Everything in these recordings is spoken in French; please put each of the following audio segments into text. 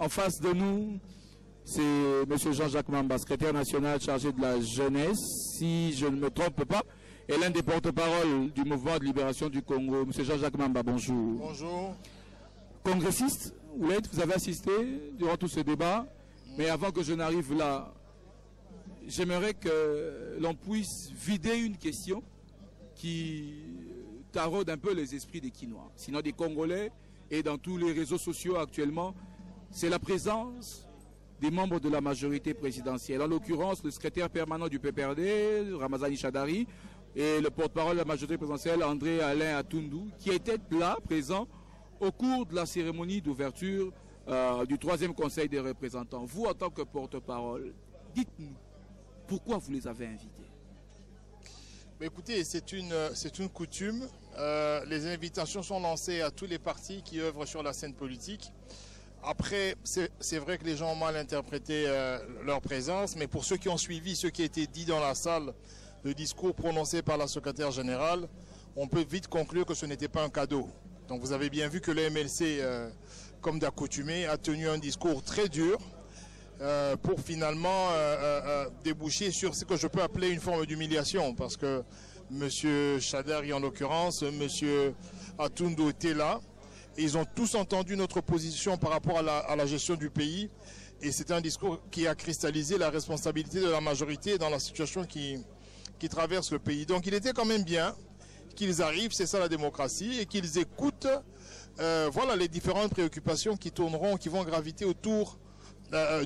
en face de nous, c'est M. Jean-Jacques Mamba, secrétaire national chargé de la jeunesse, si je ne me trompe pas, et l'un des porte-parole du mouvement de libération du Congo. M. Jean-Jacques Mamba, bonjour. Bonjour. Congressiste, vous avez assisté durant tout ce débat, mais avant que je n'arrive là, j'aimerais que l'on puisse vider une question qui taraude un peu les esprits des Quinois, sinon des Congolais, et dans tous les réseaux sociaux actuellement, c'est la présence des membres de la majorité présidentielle. En l'occurrence, le secrétaire permanent du PPRD, Ramazani Chadari, et le porte-parole de la majorité présidentielle, André Alain Atundou, qui étaient là, présents, au cours de la cérémonie d'ouverture du 3e Conseil des représentants. Vous, en tant que porte-parole, dites-nous, pourquoi vous les avez invités? Mais écoutez, c'est une coutume. Les invitations sont lancées à tous les partis qui œuvrent sur la scène politique. Après, c'est vrai que les gens ont mal interprété leur présence, mais pour ceux qui ont suivi ce qui a été dit dans la salle, le discours prononcé par la secrétaire générale, on peut vite conclure que ce n'était pas un cadeau. Donc vous avez bien vu que le MLC, comme d'accoutumé, a tenu un discours très dur pour finalement déboucher sur ce que je peux appeler une forme d'humiliation, parce que M. Chadari, en l'occurrence, M. Atundou était là, et ils ont tous entendu notre position par rapport à la gestion du pays, et c'est un discours qui a cristallisé la responsabilité de la majorité dans la situation qui traverse le pays. Donc il était quand même bien qu'ils arrivent, c'est ça la démocratie, et qu'ils écoutent voilà, les différentes préoccupations qui tourneront, qui vont graviter autour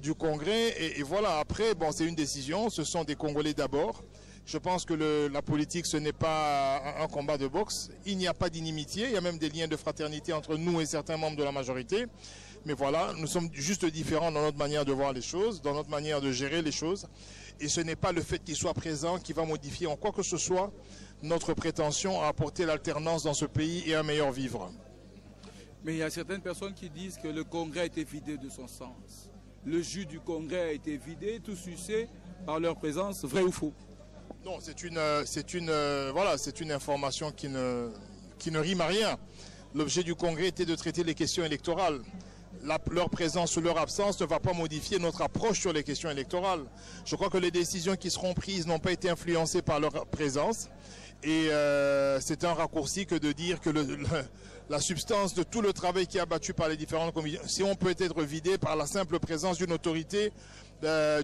du Congrès. Et voilà, après, bon, c'est une décision, ce sont des Congolais d'abord. Je pense que la politique, ce n'est pas un combat de boxe. Il n'y a pas d'inimitié, il y a même des liens de fraternité entre nous et certains membres de la majorité. Mais voilà, nous sommes juste différents dans notre manière de voir les choses, dans notre manière de gérer les choses. Et ce n'est pas le fait qu'ils soient présents qui va modifier en quoi que ce soit notre prétention à apporter l'alternance dans ce pays et un meilleur vivre. Mais il y a certaines personnes qui disent que le Congrès a été vidé de son sens. Le jus du Congrès a été vidé, tout sucé par leur présence, vrai ou faux? Non, c'est une information qui ne rime à rien. L'objet du Congrès était de traiter les questions électorales. Leur présence ou leur absence ne va pas modifier notre approche sur les questions électorales. Je crois que les décisions qui seront prises n'ont pas été influencées par leur présence. Et c'est un raccourci que de dire que la substance de tout le travail qui est abattu par les différentes commissions, si on peut être vidé par la simple présence d'une autorité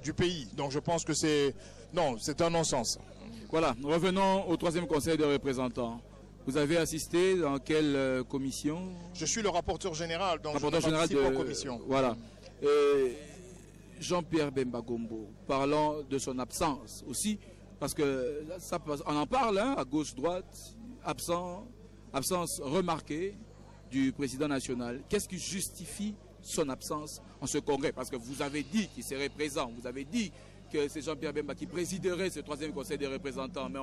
du pays. Donc je pense que c'est un non-sens. Voilà, revenons au 3e Conseil des représentants. Vous avez assisté dans quelle commission? Je suis le rapporteur général, donc rapporteur je participe aux commissions. Voilà. Et Jean-Pierre Bemba Gombo, parlant de son absence aussi, parce que ça, on en parle, hein, à gauche-droite, absence remarquée du président national. Qu'est-ce qui justifie son absence en ce congrès? Parce que vous avez dit qu'il serait présent, vous avez dit que c'est Jean-Pierre Bemba qui présiderait ce 3e Conseil des représentants, mais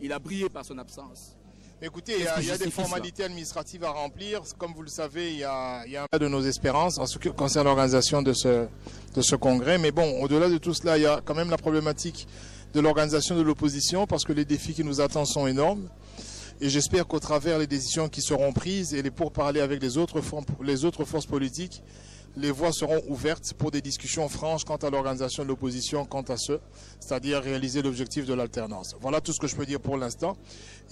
il a brillé par son absence. Écoutez, il y a des formalités administratives à remplir. Comme vous le savez, il y a un peu de nos espérances en ce qui concerne l'organisation de ce congrès. Mais bon, au-delà de tout cela, il y a quand même la problématique de l'organisation de l'opposition, parce que les défis qui nous attendent sont énormes. Et j'espère qu'au travers des décisions qui seront prises et les pourparlers avec les autres forces politiques, les voies seront ouvertes pour des discussions franches quant à l'organisation de l'opposition, quant à c'est-à-dire réaliser l'objectif de l'alternance. Voilà tout ce que je peux dire pour l'instant,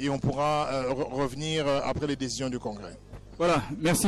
et on pourra revenir après les décisions du Congrès. Voilà, merci.